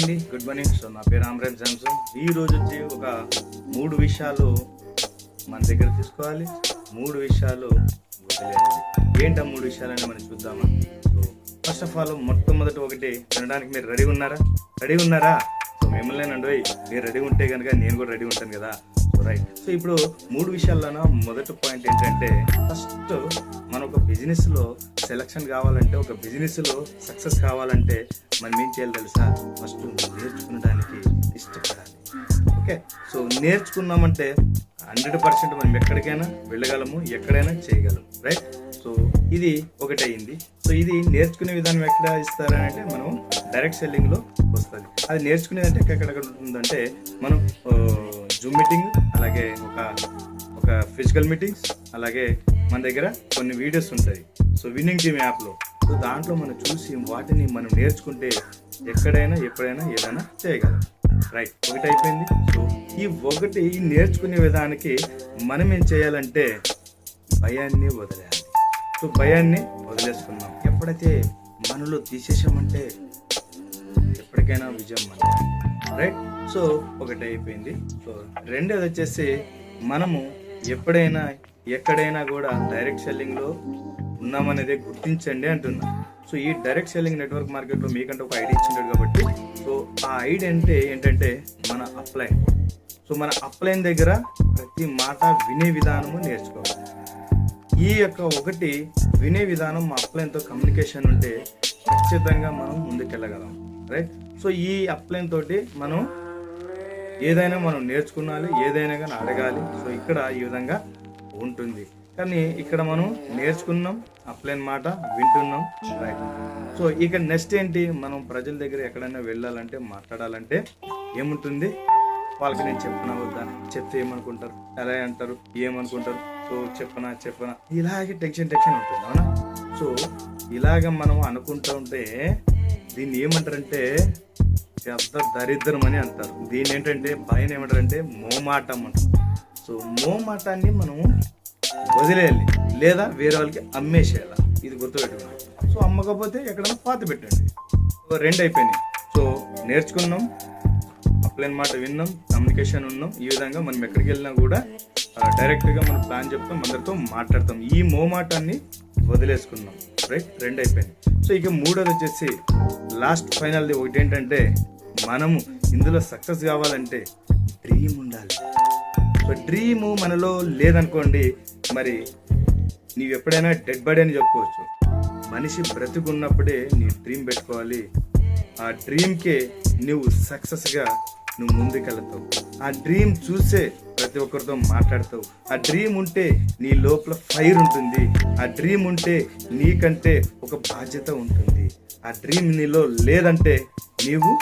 అండి, good morning. So నా పేరు ఆమ్రాజ్ జాన్సన్. ఈ రోజు వచ్చి ఒక 3 విషయాలు మన దగ్గర తీసుకోవాలి, 3 విషయాలు వదిలేయాలి. ఏంటా 3 విషయాలని మనం చూద్దామా? సో ఫస్ట్ ఆఫ్ ఆల్ మొట్టమొదటి ఒకటి వినడానికి మీరు రెడీ ఉన్నారా? సో మిమ్మల్ని అండి, మీరు రెడీ ఉంటే కనుక నేను కూడా రెడీ ఉంటాను కదా. So right. సో ఇప్పుడు 3 విషయాల్లోన మొదటి పాయింట్ ఏంటంటే, ఫస్ట్ మన ఒక బిజినెస్లో సెలక్షన్ కావాలంటే, ఒక బిజినెస్లో సక్సెస్ కావాలంటే మనం ఏం చేయాలి తెలుసా? ఫస్ట్ నేర్చుకునడానికి ఇష్టపడాలి. ఓకే, సో నేర్చుకున్నామంటే 100% మనం ఎక్కడికైనా వెళ్ళగలము, ఎక్కడైనా చేయగలము. రైట్. సో ఇది ఒకటి అయింది. సో ఇది నేర్చుకునే విధానం ఎక్కడ ఇస్తారని అంటే, మనం డైరెక్ట్ సెల్లింగ్లో వస్తుంది. అది నేర్చుకునేదంటే ఎక్కడెక్కడ ఉంటుందంటే, మనం జూమ్ మీటింగ్, అలాగే ఒక ఫిజికల్ మీటింగ్స్, అలాగే మన దగ్గర కొన్ని వీడియోస్ ఉంటాయి. సో విన్నింగ్ టీమ్ యాప్లో, సో దాంట్లో మనం చూసి వాటిని మనం నేర్చుకుంటే ఎక్కడైనా ఎప్పుడైనా ఏదైనా చేయగలం. రైట్, ఒకటి అయిపోయింది. సో ఈ నేర్చుకునే విధానానికి మనం ఏం చేయాలంటే భయాన్ని వదిలేయాలి. సో భయాన్ని వదిలేసుకున్నాం. ఎప్పుడైతే మనలో తీసేసామంటే ఎప్పటికైనా విజయం మన. రైట్. సో ఒకటి అయిపోయింది. సో రెండోది వచ్చేసి, మనము ఎప్పుడైనా ఎక్కడైనా కూడా డైరెక్ట్ సెల్లింగ్లో ఉన్నామనేది గుర్తించండి అంటున్నా. సో ఈ డైరెక్ట్ సెల్లింగ్ నెట్వర్క్ మార్కెట్లో మీకంటే ఒక ఐడి ఇచ్చింటాడు కాబట్టి, సో ఆ ఐడి అంటే ఏంటంటే మన అప్లైన్. సో మన అప్లైన్ దగ్గర ప్రతి మాట వినే విధానము నేర్చుకోవాలి. ఈ యొక్క ఒకటి వినే విధానం, మా అప్లైన్తో కమ్యూనికేషన్ ఉంటే ఖచ్చితంగా మనం ముందుకెళ్ళగలం. రైట్. సో ఈ అప్లైన్ తోటి మనం ఏదైనా మనం నేర్చుకున్నాలి, ఏదైనా కానీ అడగాలి. సో ఇక్కడ ఈ విధంగా ఉంటుంది. కానీ ఇక్కడ మనం నేర్చుకున్నాం, అప్లైన్ మాట వింటున్నాం. రైట్. సో ఇక నెక్స్ట్ ఏంటి, మనం ప్రజల దగ్గర ఎక్కడైనా వెళ్ళాలంటే, మాట్లాడాలంటే ఏముంటుంది, వాళ్ళకి నేను చెప్పనా వద్దా, చెప్తే ఏమనుకుంటారు, ఎలా అంటారు, ఏమనుకుంటారు, సో చెప్పనా ఇలాగే టెన్షన్ ఉంటుంది. అవునా? సో ఇలాగ మనం అనుకుంటూ ఉంటే దీన్ని ఏమంటారంటే పెద్ద దరిద్రం అని అంటారు. దీన్ని ఏంటంటే భయం ఏమంటారంటే మోమాటం అంటారు. సో మోమాటాన్ని మనం వదిలేయాలి, లేదా వేరే వాళ్ళకి అమ్మేసేయాలి. ఇది గుర్తుపెట్టుకోండి. సో అమ్మకపోతే ఎక్కడైనా పాత పెట్టండి. సో 2 అయిపోయినాయి. సో నేర్చుకున్నాం, అప్లైన్ మాట విన్నాం, కమ్యూనికేషన్ ఉన్నాం. ఈ విధంగా మనం ఎక్కడికి వెళ్ళినా కూడా డైరెక్ట్గా మనం ప్లాన్ చెప్తాం, అందరితో మాట్లాడతాం. ఈ మోమాటాన్ని వదిలేసుకున్నాం. రైట్. 2 అయిపోయింది. సో ఇక 3వది వచ్చేసి లాస్ట్ ఫైనల్ది ఒకటి ఏంటంటే, మనము ఇందులో సక్సెస్ కావాలంటే డ్రీమ్ ఉండాలి. సో డ్రీము మనలో లేదనుకోండి, మరి నీవు ఎప్పుడైనా డెడ్ బాడీ అని చెప్పుకోవచ్చు. మనిషి బ్రతుకున్నప్పుడే నీ డ్రీమ్ పెట్టుకోవాలి. ఆ డ్రీమ్కే నువ్వు సక్సెస్గా నువ్వు ముందుకెళ్తావు. ఆ డ్రీమ్ చూసే ప్రతి ఒక్కరితో మాట్లాడతావు. ఆ డ్రీమ్ ఉంటే నీ లోపల ఫైర్ ఉంటుంది. ఆ డ్రీమ్ ఉంటే నీకంటే ఒక బాధ్యత ఉంటుంది. ఆ డ్రీమ్ నీలో లేదంటే నీవు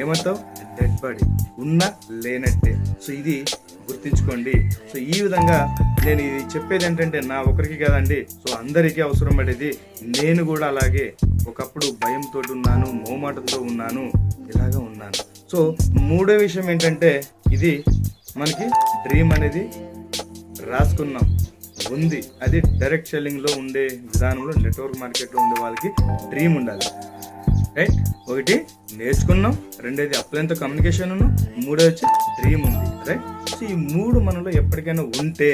ఏమంటావు? డెడ్ బాడీ, ఉన్నా లేనట్టే. సో ఇది గుర్తించుకోండి. సో ఈ విధంగా నేను ఇది చెప్పేది ఏంటంటే, నా ఒకరికి కదండి, సో అందరికీ అవసరం పడేది. నేను కూడా అలాగే ఒకప్పుడు భయంతో ఉన్నాను, మోమాటంతో ఉన్నాను, ఇలాగా ఉన్నాను. సో 3వ విషయం ఏంటంటే, ఇది మనకి డ్రీమ్ అనేది రాసుకున్నాం, ఉంది. అది డైరెక్ట్ సెల్లింగ్లో ఉండే విధానంలో, నెట్వర్క్ మార్కెట్లో ఉండే వాళ్ళకి డ్రీమ్ ఉండాలి. రైట్. ఒకటి నేర్చుకున్నాం, 2వది అప్లైన్తో కమ్యూనికేషన్ ఉన్నాం, 3వది వచ్చి డ్రీమ్ ఉంది. రైట్. సో ఈ 3 మనలో ఎప్పటికైనా ఉంటే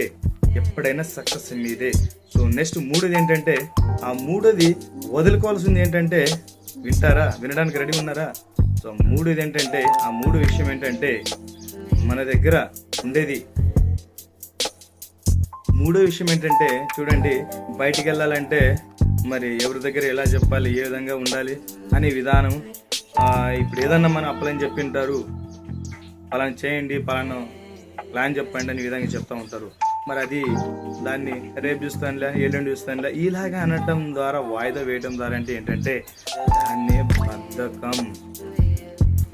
ఎప్పుడైనా సక్సెస్ మీదే. సో నెక్స్ట్ 3వది ఏంటంటే, ఆ 3వది వదులుకోవాల్సింది ఏంటంటే, వినడానికి రెడీ ఉన్నారా? సో 3వది ఏంటంటే, ఆ 3 విషయం ఏంటంటే, మన దగ్గర ఉండేది 3వ విషయం ఏంటంటే, చూడండి, బయటికి వెళ్ళాలంటే మరి ఎవరి దగ్గర ఎలా చెప్పాలి, ఏ విధంగా ఉండాలి అనే విధానం. ఇప్పుడు ఏదన్నా మనం అప్లైన్ చెప్పింటారు, పలానా చేయండి, పలానా ప్లాన్ చెప్పండి అని విధంగా చెప్తూ ఉంటారు. మరి అది దాన్ని రేపు చూస్తానులే, ఎల్లుండి చూస్తానులే ఇలాగా అనటం ద్వారా, వాయిదా వేయడం ద్వారా అంటే ఏంటంటే దాన్నే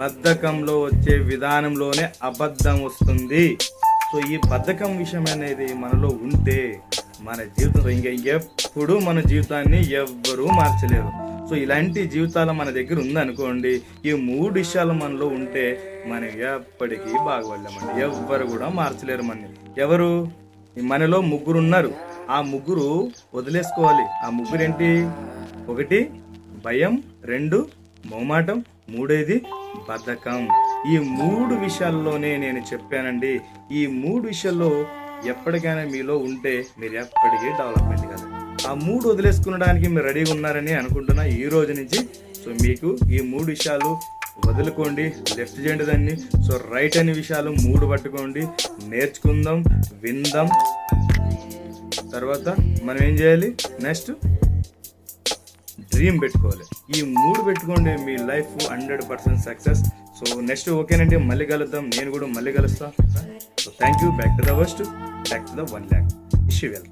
బద్ధకంలో వచ్చే విధానంలోనే అబద్ధం వస్తుంది. సో ఈ బద్ధకం విషయం అనేది మనలో ఉంటే మన జీవితం ఇంకెప్పుడు మన జీవితాన్ని ఎవ్వరూ మార్చలేరు. సో ఇలాంటి జీవితాలు మన దగ్గర ఉందనుకోండి, ఈ 3 విషయాలు మనలో ఉంటే మనం ఎప్పటికీ బాగుపడలేమండి. ఎవ్వరు కూడా మార్చలేరు ఎవరు? మనలో 3 ఉన్నారు. ఆ 3 వదిలేసుకోవాలి. ఆ 3 ఏంటి? 1 భయం, 2 మోమాటం, మూడేది బద్ధకం. ఈ 3 విషయాల్లోనే నేను చెప్పానండి. ఈ 3 విషయాల్లో ఎప్పటికైనా మీలో ఉంటే మీరు ఎప్పటికీ డెవలప్మెంట్ కాదు. ఆ 3 వదిలేసుకునడానికి మీరు రెడీగా ఉన్నారని అనుకుంటున్నా ఈ రోజు నుంచి. సో మీకు ఈ 3 విషయాలు వదులుకోండి, లెఫ్ట్ చేయండి దాన్ని. సో రైట్ అనే విషయాలు 3 పట్టుకోండి, నేర్చుకుందాం, విందాం. తర్వాత మనం ఏం చేయాలి, నెక్స్ట్ డ్రీమ్ పెట్టుకోవాలి. ఈ 3 పెట్టుకోండి, మీ లైఫ్ 100% సక్సెస్. సో నెక్స్ట్ ఓకేనండి, మళ్ళీ కలుద్దాం. నేను కూడా మళ్ళీ కలుస్తాను. So thank you. Back to the first, back to the 1 lakh. Wish you well.